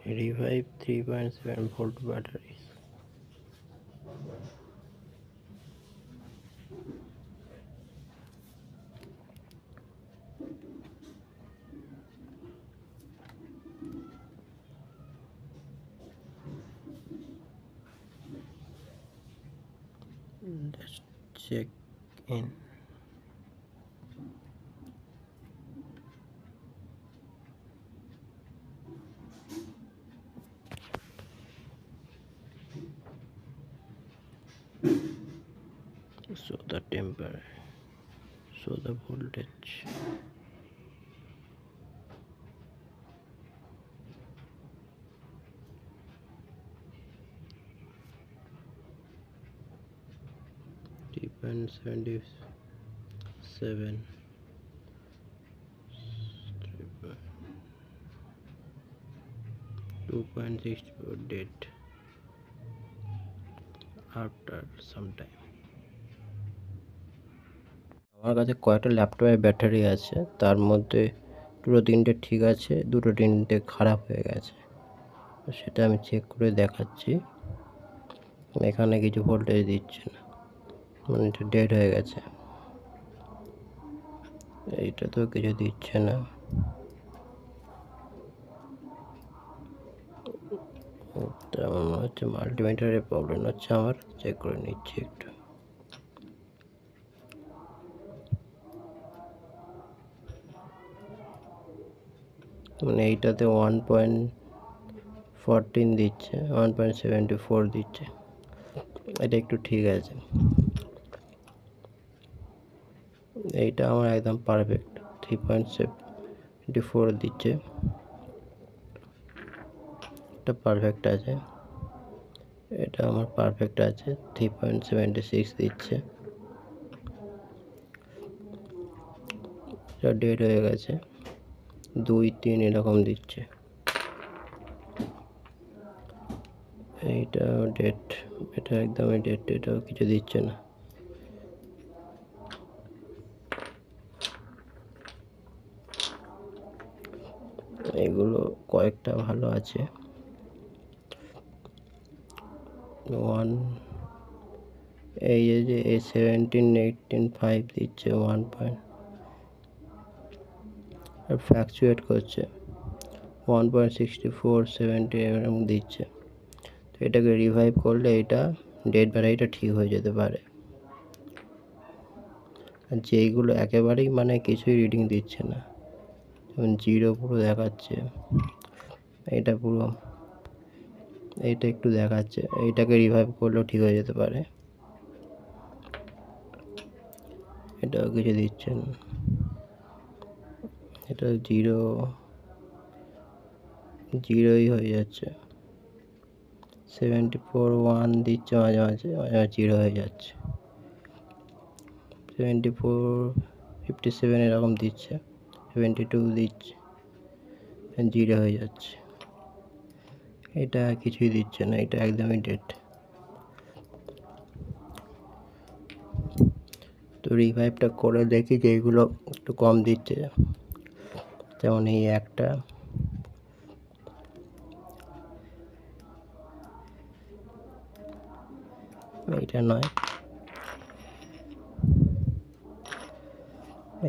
Revive 3.7 volt batteries. Let's check in. So the temperature, so the voltage. Depend 77 2.64 date after some time. আমার কাছে কয়েকটা ল্যাপটপের battery আছে, তার মধ্যে দুটো তিনটে ঠিক আছে, দুটো তিনটে খারাপ হয়ে গেছে। সেটা আমি চেক করে দেখাচ্ছি। এখানে কিছু ভোল্টেজ দিচ্ছে না, মানে এটা ডেড হয়ে গেছে। এইটা তো কিছু দিচ্ছে না। তেমন হচ্ছে মাল্টিমিটারের প্রবলেম হচ্ছে আমার, চেক করে নিচ্ছি একটু। মানে এইটাতে 1.14 দিচ্ছে, 1.74 দিচ্ছে, এটা একটু ঠিক আছে। এইটা আমার একদম পারফেক্ট, 3.74 দিচ্ছে, এটা পারফেক্ট আছে। এটা আমার পারফেক্ট আছে, 3.76 দিচ্ছে। এটা ডেড হয়ে গেছে, 2-3 এরকম দিচ্ছে। এইটা ডেট, এটা একদমই ডেট, এটাও কিছু দিচ্ছে না। এগুলো কয়েকটা ভালো আছে। এই যে A17-18-5 দিচ্ছে 1 পয়েন্ট, ফ্ল্যাকচুয়েট করছে, 1.64-70 এরকম দিচ্ছে। তো এটাকে রিভাইভ করলে এটা ডেড ব্যাটারিটা ঠিক হয়ে যেতে পারে। আর যেইগুলো একেবারেই মানে কিছুই রিডিং দিচ্ছে না, যেমন 0 পুরো দেখাচ্ছে, এটা পুরো, এইটা একটু দেখাচ্ছে, এইটাকে রিভাইভ করলেও ঠিক হয়ে যেতে পারে। এটাও কিছু দিচ্ছে না, এটা 0ই হয়ে যাচ্ছে। 74-1 দিচ্ছে, মাঝে মাঝে 0 হয়ে যাচ্ছে। 74-57 এরকম দিচ্ছে, 72 দিচ্ছে, 0 হয়ে যাচ্ছে। এটা কিছুই দিচ্ছে না, এটা একদমই ডেড। তো রিভাইভটা করে দেখি যে এইগুলো একটু কম দিচ্ছে, যেমন এই একটা, এইটা নয়,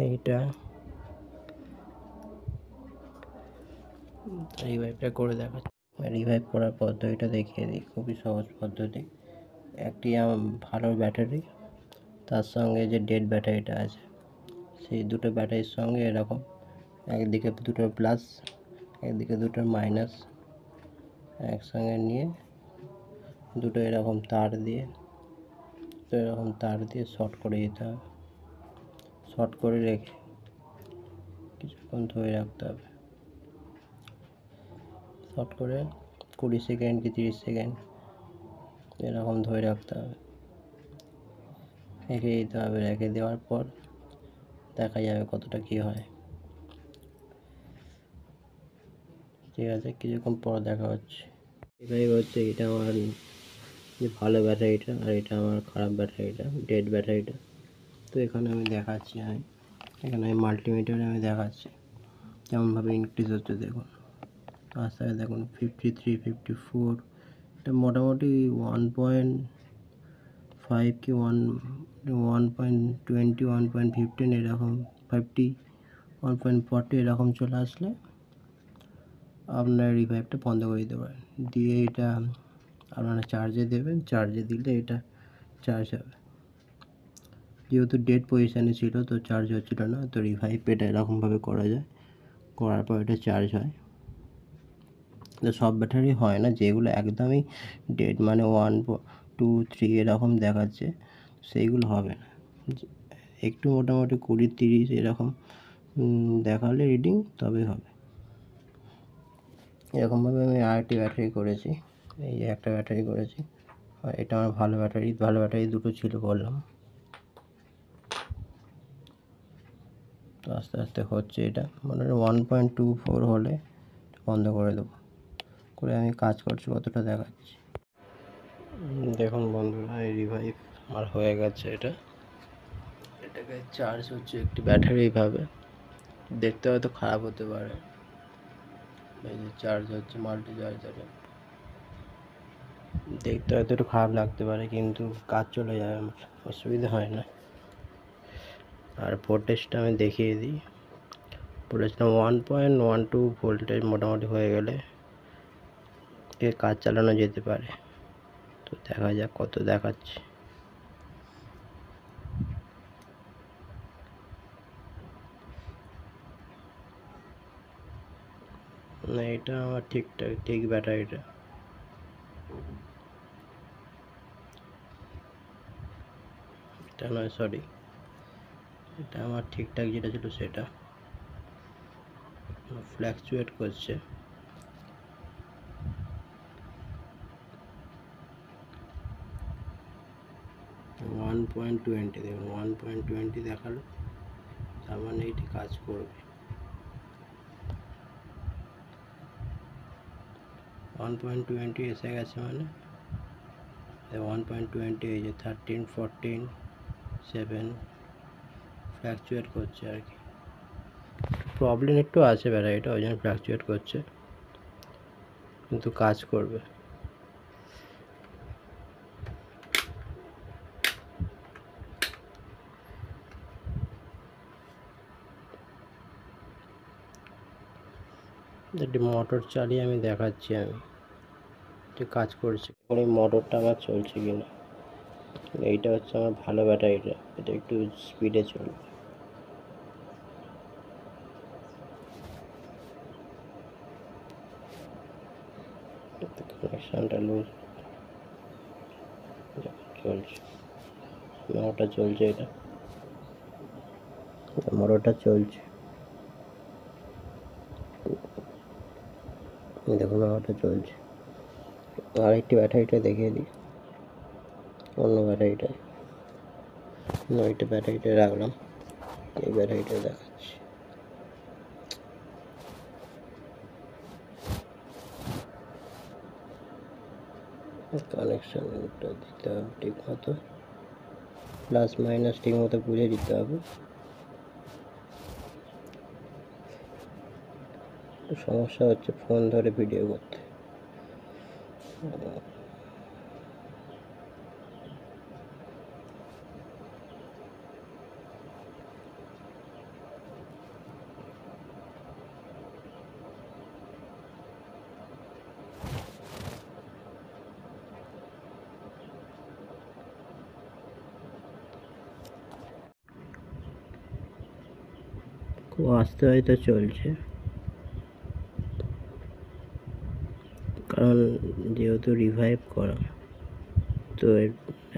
এইটা। রিভাইভটা করে দেখাচ্ছি। রিভাইভ করার পদ্ধতিটা দেখিয়ে দিই, খুবই সহজ পদ্ধতি। একটি ভালো ব্যাটারি, তার সঙ্গে যে ডেড ব্যাটারিটা আছে, সেই দুটো ব্যাটারির সঙ্গে এরকম একদিকে দুটো প্লাস, একদিকে দুটো মাইনাস একসঙ্গে নিয়ে দুটো এরকম তার দিয়ে শর্ট করে দিতে হবে। শর্ট করে রেখে কিছুক্ষণ ধরে রাখতে হবে। শর্ট করে 20 সেকেন্ড কি 30 সেকেন্ড এরকম ধরে রাখতে হবে, রেখে দিতে হবে। রেখে দেওয়ার পর দেখা যাবে কতটা কী হয়। ঠিক আছে, কিছুক্ষণ পর দেখা হচ্ছে। এটাই হচ্ছে, এটা আমার যে ভালো ব্যাটারিটা, আর এটা আমার খারাপ ব্যাটারিটা, ডেড ব্যাটারিটা। তো এখানে আমি দেখাচ্ছি, এখানে মাল্টিমিটারে আমি দেখাচ্ছি কেমনভাবে ইনক্রিজ হচ্ছে, দেখুন আস্তে আস্তে দেখুন 53, 54, এটা মোটামুটি 1.5 কি 1.20, 1.15 এরকম 50, 1.40 এরকম চলে আসলে আপনার রিভাইভটা বন্ধ করে দিতে পারেন। দিয়ে এটা আপনারা চার্জে দেবেন, চার্জে দিলে এটা চার্জ হবে। যেহেতু ডেড পজিশানে ছিল তো চার্জ হচ্ছিল না, তো রিভাইভ এটা এরকমভাবে করা যায়, করার পর এটা চার্জ হয়। তো সব ব্যাটারি হয় না, যেগুলো একদমই ডেড মানে 1, 2, 3 এরকম দেখাচ্ছে সেইগুলো হবে না। একটু মোটামুটি 20, 30 এরকম দেখালে রিডিং তবে হবে। এরকমভাবে আমি আরেকটি ব্যাটারি করেছি, এই একটা ব্যাটারি করেছি, আর এটা আমার ভালো ব্যাটারি দুটো ছিল বললাম। তো আস্তে আস্তে হচ্ছে, এটা মোটামুটি 1.24 হলে বন্ধ করে দেবো। করে আমি কাজ করছি, কতটা দেখাচ্ছি। দেখুন বন্ধুরা, এই রিভাইভ আমার হয়ে গেছে। এটাকে চার্জ হচ্ছে একটি ব্যাটারি এইভাবে, দেখতে হয়তো খারাপ হতে পারে, এই যে চার্জ হচ্ছে মাল্টি চার্জারে, দেখতে হয়তো একটু খারাপ লাগতে পারে, কিন্তু কাজ চলে যায়, আমার অসুবিধা হয় না। আর ভোল্টেজটা আমি দেখিয়ে দিই। ভোল্টেজটা 1.12 ভোল্টেজ মোটামুটি হয়ে গেলে এর কাজ চালানো যেতে পারে। তো দেখা যাক কত দেখাচ্ছে। না, এটা আমার ঠিক ব্যাটারিটা। এটা নয়, সরি, এটা আমার ঠিকঠাক যেটা ছিল সেটা ফ্ল্যাকচুয়েট করছে। ওয়ান পয়েন্ট টোয়েন্টি দেখুন, 1.20 দেখালো, তার মানে এটি কাজ করবে। 1.20 এসে গেছে, মানে 1.20, এই যে 13, 14, 7 ফ্ল্যাকচুয়েট করছে আর কি। প্রবলেম একটু আছে ব্যাটারিটা, ওই জন্য ফ্ল্যাকচুয়েট করছে, কিন্তু কাজ করবে। একটি মোটর চালিয়ে আমি দেখাচ্ছি আমি যে কাজ করছে। এখন এই মোটরটা আমার চলছে কিনা। এইটা হচ্ছে আমার ভালো ব্যাটারিটা, এটা একটু স্পিডে চলবে। কানেকশানটা লুজ, চলছে, মোটরটা চলছে, এটা মোটরটা চলছে, দেখুন মোটরটা চলছে। আরেকটি ব্যাটারিটা দেখিয়ে দিই, অন্য ব্যাটারিটা, ওইটা ব্যাটারিটা রাখলাম, এই ব্যাটারিটা দেখাচ্ছি। কানেকশানটা দিতে হবে ঠিক মতো, প্লাস মাইনাস ঠিক মতো বুঝে দিতে হবে। সমস্যা হচ্ছে ফোন ধরে ভিডিও করতে। খুব আস্তে হয়তো চলছে, কারণ যেহেতু রিভাইভ করা, তো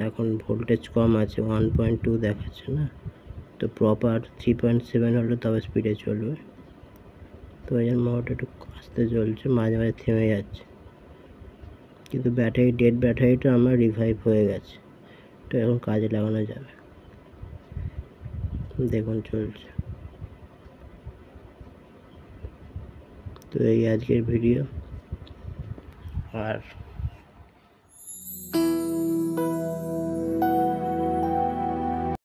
এখন ভোল্টেজ কম আছে, 1.2 দেখাচ্ছে না, তো প্রপার 3.7 হলে তবে স্পিডে চলবে। তো এই জন্য মোটরটা একটু আস্তে চলছে, মাঝে মাঝে থেমে যাচ্ছে, কিন্তু ডেড ব্যাটারিটা আমার রিভাইভ হয়ে গেছে, তো এখন কাজে লাগানো যাবে। দেখুন চলছে। তো এই আজকের ভিডিও, আর